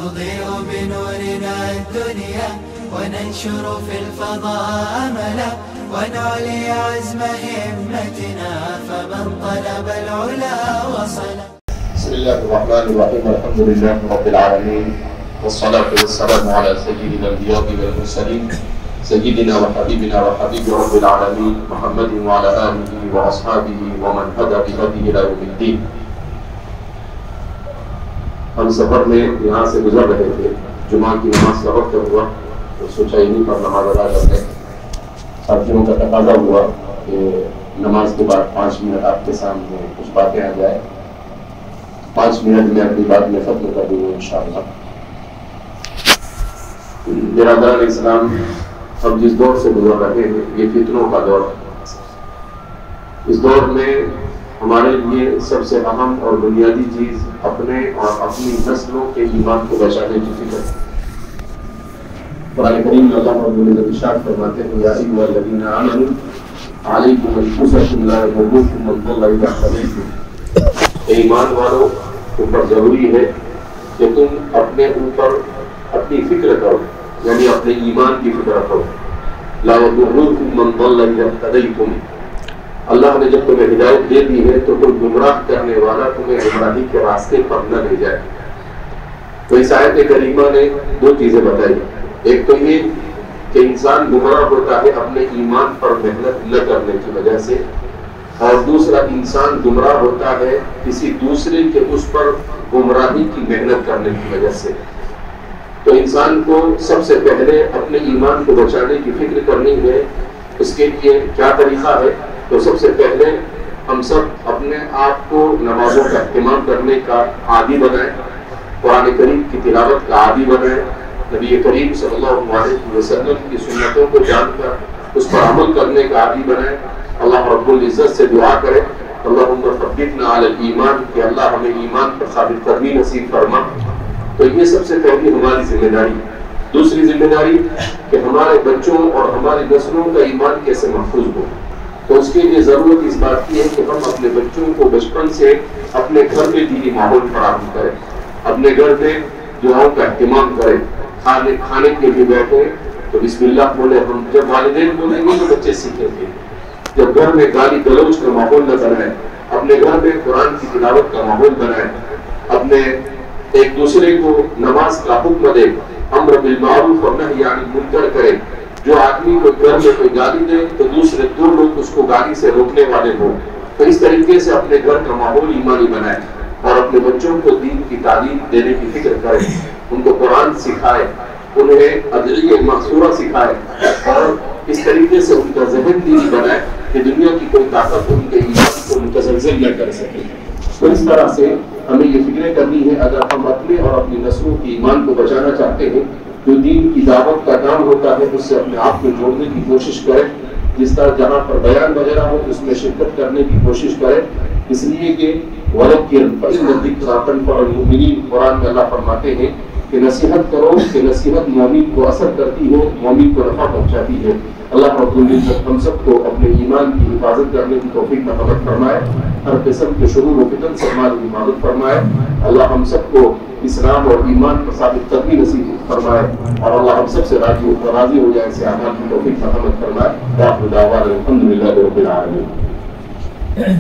نضيء بنورنا الدنيا وننشر في الفضاء أملا ونعلي عزم همتنا فمن طلب العلا وصل. بسم الله الرحمن الرحيم. الحمد لله رب العالمين والصلاة والسلام على سيد الأنبياء والمرسلين سيدنا وحبيبنا وحبيب رب العالمين محمد وعلى آله وأصحابه ومن هدى بهديه إلى يوم الدين. ہم سفر میں یہاں سے گزر رہے تھے، جمعہ کی نماز کا وقت ہوا تو سوچا ہی نہیں پر نماز ادا کرتے. ساتھیوں کا تقاضا ہوا کہ نماز کے بعد 5 منٹ آپ کے سامنے کچھ باتیں آ جائے. 5 منٹ میں اپنی بات میں ختم کر دوں گا انشاءاللہ. برادران اسلام، ہم جس دور سے گزر رہے ہیں یہ فتنوں کا دور ہے. اس دور میں ہمارے لیے سب سے اہم اور بنیادی چیز اپنے اور اپنی نسلوں کے ایمان کو بچانے کی فکر ہے. قرآن کریم میں اللہ رب العزت ارشاد فرماتے ہیں یا ایھا الذین آمنوا علیکم انفسکم لا یضرکم من ضل اذا اهتدیتم. ایمان والوں اوپر ضروری ہے کہ تم اپنے اوپر اپنی فکر کرو، یعنی اپنے ایمان کی فکر کرو. لا یضرکم من ضل اذا اهتدیتم. اللہ نے جب تمہیں ہدایت دے دی ہے تو کوئی گمراہ کرنے والا تمہیں گمراہی کے راستے پر نہ لے جائے. تو اس آیت کریمہ نے 2 چیزیں بتائی. ایک تو یہ کہ انسان گمراہ ہوتا ہے اپنے ایمان پر محنت نہ کرنے کی وجہ سے، اور دوسرا انسان گمراہ ہوتا ہے کسی دوسرے کے اس پر گمراہی کی محنت کرنے کی وجہ سے. تو انسان کو سب سے پہلے اپنے ایمان کو بچانے کی فکر کرنی ہے. اس کے لیے کیا طریقہ ہے؟ تو سب سے پہلے ہم سب اپنے آپ کو نمازوں کا اہتمام کرنے کا عادی بنائیں، قرآن کریم کی تلاوت کا عادی بنائیں، نبی کریم صلی اللہ علیہ وسلم کی سنتوں کو جان کر اس پر عمل کرنے کا عادی بنائیں. اللہ رب العزت سے دعا کریں اللہم ثبتنا علی الایمان، کہ اللہ ہمیں ایمان پر ثابت قدمی نصیب فرما. تو یہ سب سے پہلی ہماری ذمہ داری. دوسری ذمہ داری کہ ہمارے بچوں اور ہماری نسلوں کا ایمان کیسے محفوظ ہو. تو اس کے لیے ضرورت اس بات کی ہے کہ ہم اپنے بچوں کو بچپن سے اپنے گھر میں دینی ماحول فراہم کریں، اپنے گھر میں دعاؤں کا اہتمام کریں. کھانے کے لیے بیٹھے تو بسم اللہ بولے. ہم جب والدین بولیں گے تو بچے سیکھیں گے. جب گھر میں گالی گلوچ کا ماحول نہ بنائیں، اپنے گھر میں قرآن کی تلاوت کا ماحول بنائیں، اپنے ایک دوسرے کو نماز کا حکم دے، امر بالمعروف اور نہی عن المنکر کرے. جو آدمی کو گھر میں کوئی گالی دے تو دوسرے 2 لوگ اس کو گالی سے روکنے والے ہوں. تو اس طریقے سے اپنے گھر کا ماحول ایمانی بنائیں اور اپنے بچوں کو دین کی تعلیم دینے کی فکر کریں. ان کو قرآن سکھائے، انہیں ادعیہ مقصورہ سکھائے، اور اس طریقے سے ان کا ذہن دینی بنائے کہ دنیا کی کوئی طاقت ان کے ایمان کو متزلزل نہ کر سکے. تو اس طرح سے ہمیں یہ فکریں کرنی ہے اگر ہم اپنے اور اپنی نسلوں کی ایمان کو بچانا چاہتے ہیں. جو دین کی دعوت کا کام ہوتا ہے اس سے اپنے آپ کو جوڑنے کی کوشش کریں. جس طرح جہاں پر بیان وغیرہ ہو اس میں شرکت کرنے کی کوشش کریں، اس لیے کہ وَذَكِّرْ فَإِنَّ الذِّكْرَىٰ تَنفَعُ الْمُؤْمِنِينَ. قرآن میں اللہ فرماتے ہیں کہ نصیحت کرو کہ نصیحت مومن کو اثر کرتی ہے، مومن کو نفع پہنچاتی ہے. اللہ رب العزت ہم سب کو اپنے ایمان کی حفاظت کرنے کی توفیق عطا فرمائے، ہر قسم کے شرور و فتن سے ہماری حفاظت فرمائے. اللہ ہم سب کو اسلام اور ایمان پر ثابت قدمی نصیب فرمائے، اور اللہ ہم سب سے راضی ہو جائے، ایسے اعمال کی توفیق عطا فرمائے. آخر دعوانا الحمد للہ رب العالمین.